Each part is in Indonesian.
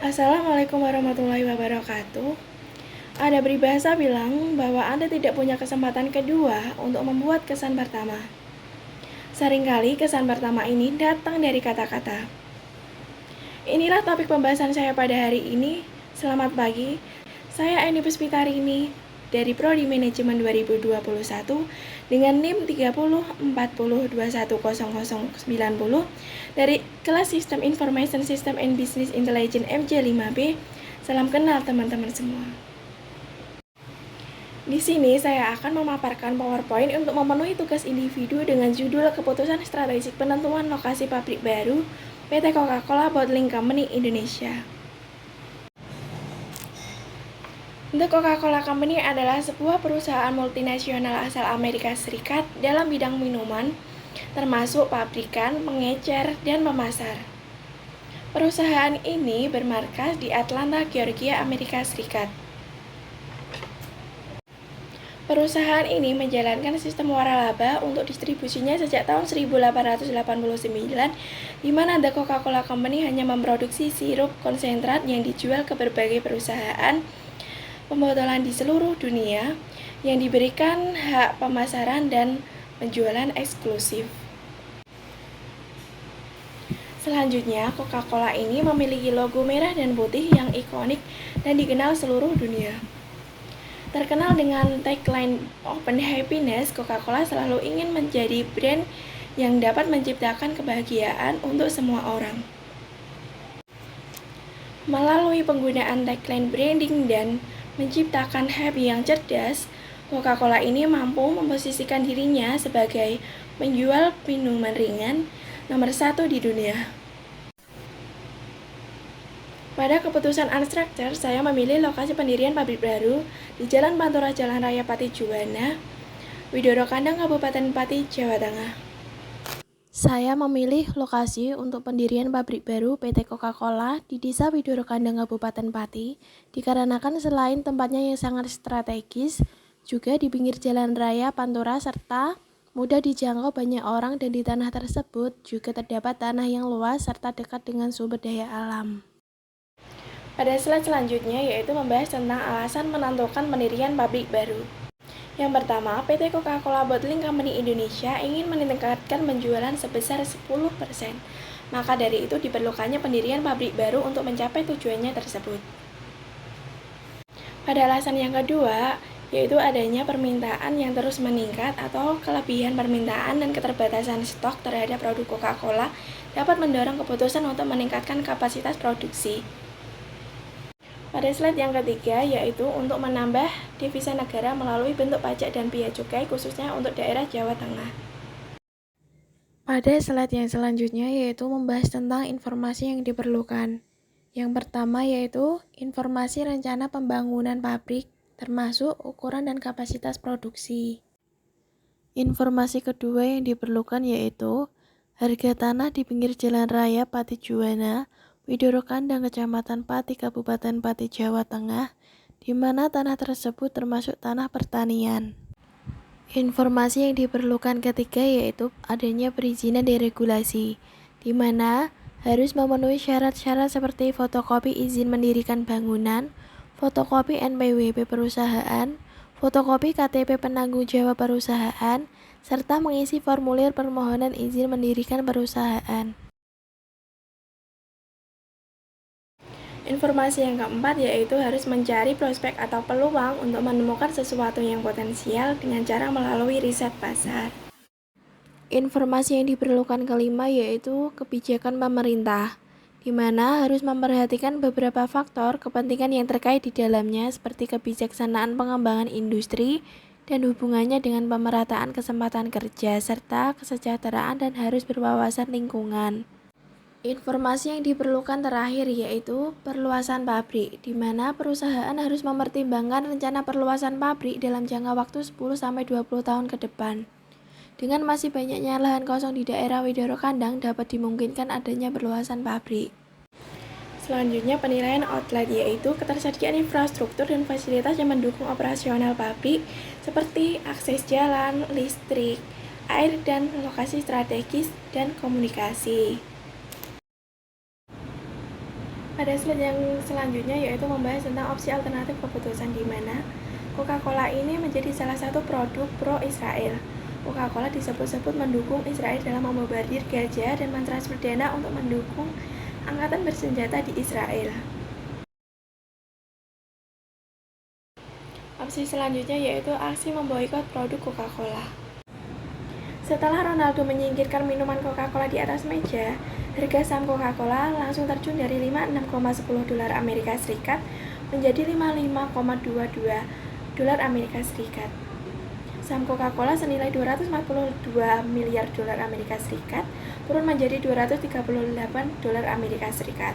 Assalamualaikum warahmatullahi wabarakatuh. Ada peribahasa bilang bahwa Anda tidak punya kesempatan kedua untuk membuat kesan pertama. Seringkali kesan pertama ini datang dari kata-kata. Inilah topik pembahasan saya pada hari ini. Selamat pagi, saya Eni Puspitarini dari Prodi Manajemen 2021 dengan NIM 3040210090 dari kelas Sistem Information System and Business Intelligence MJ5B. Salam kenal teman-teman semua. Di sini saya akan memaparkan PowerPoint untuk memenuhi tugas individu dengan judul Keputusan Strategik Penentuan Lokasi Pabrik Baru PT Coca-Cola Bottling Company Indonesia. The Coca-Cola Company adalah sebuah perusahaan multinasional asal Amerika Serikat dalam bidang minuman, termasuk pabrikan, pengecer, dan pemasar. Perusahaan ini bermarkas di Atlanta, Georgia, Amerika Serikat. Perusahaan ini menjalankan sistem waralaba untuk distribusinya sejak tahun 1889, di mana The Coca-Cola Company hanya memproduksi sirup konsentrat yang dijual ke berbagai perusahaan pembotolan di seluruh dunia yang diberikan hak pemasaran dan penjualan eksklusif. Selanjutnya, Coca-Cola ini memiliki logo merah dan putih yang ikonik dan dikenal seluruh dunia. Terkenal dengan tagline Open Happiness, Coca-Cola selalu ingin menjadi brand yang dapat menciptakan kebahagiaan untuk semua orang. Melalui penggunaan tagline branding dan menciptakan happy yang cerdas, Coca-Cola ini mampu memposisikan dirinya sebagai penjual minuman ringan nomor 1 di dunia. Pada keputusan Unstructured, saya memilih lokasi pendirian pabrik baru di Jalan Pantura Jalan Raya Pati Juwana, Widoro Kandang, Kabupaten Pati, Jawa Tengah. Saya memilih lokasi untuk pendirian pabrik baru PT Coca-Cola di Desa Widoro Kandang, Kabupaten Pati, dikarenakan selain tempatnya yang sangat strategis, juga di pinggir jalan raya Pantura serta mudah dijangkau banyak orang, dan di tanah tersebut juga terdapat tanah yang luas serta dekat dengan sumber daya alam. Pada slide selanjutnya yaitu membahas tentang alasan menentukan pendirian pabrik baru. Yang pertama, PT Coca-Cola Bottling Company Indonesia ingin meningkatkan penjualan sebesar 10%. Maka dari itu diperlukannya pendirian pabrik baru untuk mencapai tujuannya tersebut. Pada alasan yang kedua, yaitu adanya permintaan yang terus meningkat atau kelebihan permintaan dan keterbatasan stok terhadap produk Coca-Cola dapat mendorong keputusan untuk meningkatkan kapasitas produksi. Pada slide yang ketiga, yaitu untuk menambah devisa negara melalui bentuk pajak dan bea cukai khususnya untuk daerah Jawa Tengah. Pada slide yang selanjutnya yaitu membahas tentang informasi yang diperlukan. Yang pertama yaitu informasi rencana pembangunan pabrik, termasuk ukuran dan kapasitas produksi. Informasi kedua yang diperlukan yaitu harga tanah di pinggir jalan raya Pati Juwana, Widoro Kandang, Kecamatan Pati, Kabupaten Pati, Jawa Tengah, di mana tanah tersebut termasuk tanah pertanian. Informasi yang diperlukan ketiga yaitu adanya perizinan dan regulasi, di mana harus memenuhi syarat-syarat seperti fotokopi izin mendirikan bangunan, fotokopi NPWP perusahaan, fotokopi KTP penanggung jawab perusahaan, serta mengisi formulir permohonan izin mendirikan perusahaan. Informasi yang keempat yaitu harus mencari prospek atau peluang untuk menemukan sesuatu yang potensial dengan cara melalui riset pasar. Informasi yang diperlukan kelima yaitu kebijakan pemerintah, di mana harus memperhatikan beberapa faktor kepentingan yang terkait di dalamnya seperti kebijaksanaan pengembangan industri dan hubungannya dengan pemerataan kesempatan kerja serta kesejahteraan dan harus berwawasan lingkungan. Informasi yang diperlukan terakhir yaitu perluasan pabrik, di mana perusahaan harus mempertimbangkan rencana perluasan pabrik dalam jangka waktu 10-20 tahun ke depan. Dengan masih banyaknya lahan kosong di daerah Widoro Kandang, dapat dimungkinkan adanya perluasan pabrik. Selanjutnya penilaian outlet yaitu ketersediaan infrastruktur dan fasilitas yang mendukung operasional pabrik seperti akses jalan, listrik, air, dan lokasi strategis dan komunikasi. Pada slide yang selanjutnya yaitu membahas tentang opsi alternatif keputusan di mana Coca-Cola ini menjadi salah satu produk pro-Israel. Coca-Cola disebut-sebut mendukung Israel dalam membombardir Gaza dan mentransfer dana untuk mendukung angkatan bersenjata di Israel. Opsi selanjutnya yaitu aksi memboikot produk Coca-Cola. Setelah Ronaldo menyingkirkan minuman Coca-Cola di atas meja, harga saham Coca-Cola langsung terjun dari $56,10 Amerika Serikat menjadi $55,22 Amerika Serikat. Saham Coca-Cola senilai $242 miliar Amerika Serikat turun menjadi $238 Amerika Serikat.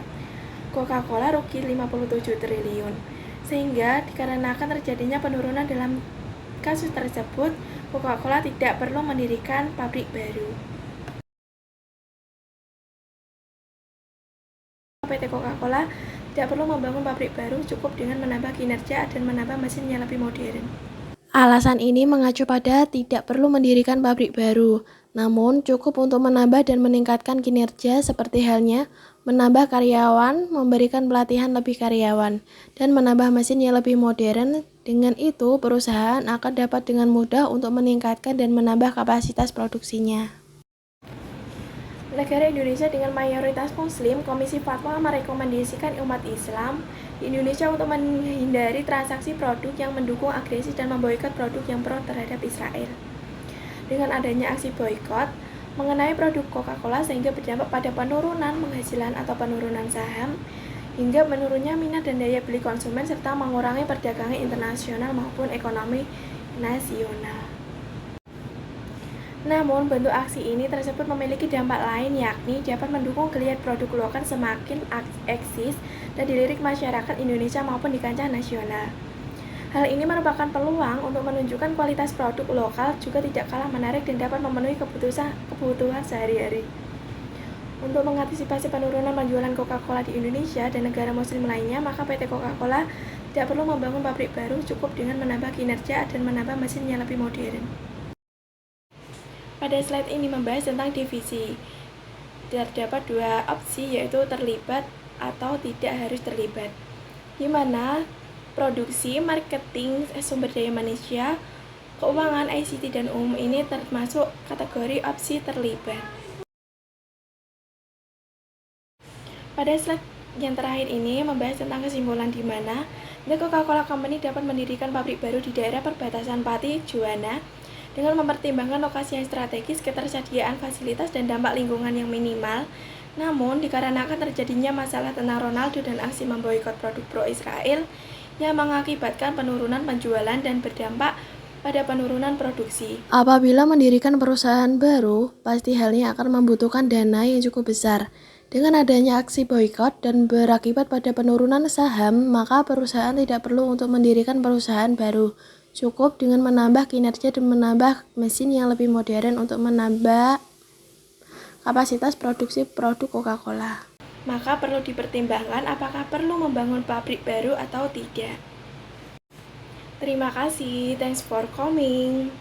Coca-Cola rugi 57 triliun. Sehingga dikarenakan terjadinya penurunan dalam kasus tersebut, Coca-Cola tidak perlu mendirikan pabrik baru. PT Coca-Cola tidak perlu membangun pabrik baru, cukup dengan menambah kinerja dan menambah mesin yang lebih modern. Alasan ini mengacu pada tidak perlu mendirikan pabrik baru, namun cukup untuk menambah dan meningkatkan kinerja seperti halnya menambah karyawan, memberikan pelatihan lebih karyawan, dan menambah mesin yang lebih modern. Dengan itu, perusahaan akan dapat dengan mudah untuk meningkatkan dan menambah kapasitas produksinya. Negara Indonesia dengan mayoritas Muslim, Komisi Fatwa merekomendasikan umat Islam di Indonesia untuk menghindari transaksi produk yang mendukung agresi dan memboikot produk yang pro terhadap Israel. Dengan adanya aksi boikot mengenai produk Coca-Cola sehingga berdampak pada penurunan penghasilan atau penurunan saham, hingga menurunnya minat dan daya beli konsumen serta mengurangi perdagangan internasional maupun ekonomi nasional. Namun, bentuk aksi ini tersebut memiliki dampak lain, yakni dapat mendukung geliat produk lokal semakin eksis dan dilirik masyarakat Indonesia maupun di kancah nasional. Hal ini merupakan peluang untuk menunjukkan kualitas produk lokal juga tidak kalah menarik dan dapat memenuhi kebutuhan sehari-hari. Untuk mengantisipasi penurunan penjualan Coca-Cola di Indonesia dan negara muslim lainnya, maka PT Coca-Cola tidak perlu membangun pabrik baru, cukup dengan menambah kinerja dan menambah mesin yang lebih modern. Pada slide ini membahas tentang divisi. Terdapat dua opsi, yaitu terlibat atau tidak harus terlibat, di mana produksi, marketing, sumber daya manusia, keuangan, ICT, dan umum ini termasuk kategori opsi terlibat. Pada slide yang terakhir ini membahas tentang kesimpulan di mana The Coca-Cola Company dapat mendirikan pabrik baru di daerah perbatasan Pati, Juwana dengan mempertimbangkan lokasi yang strategis, ketersediaan fasilitas, dan dampak lingkungan yang minimal. Namun, dikarenakan terjadinya masalah tentang Ronaldo dan aksi memboikot produk pro-Israel yang mengakibatkan penurunan penjualan dan berdampak pada penurunan produksi. Apabila mendirikan perusahaan baru, pasti halnya akan membutuhkan dana yang cukup besar. Dengan adanya aksi boikot dan berakibat pada penurunan saham, maka perusahaan tidak perlu untuk mendirikan perusahaan baru. Cukup dengan menambah kinerja dan menambah mesin yang lebih modern untuk menambah kapasitas produksi produk Coca-Cola. Maka perlu dipertimbangkan apakah perlu membangun pabrik baru atau tidak. Terima kasih, thanks for coming.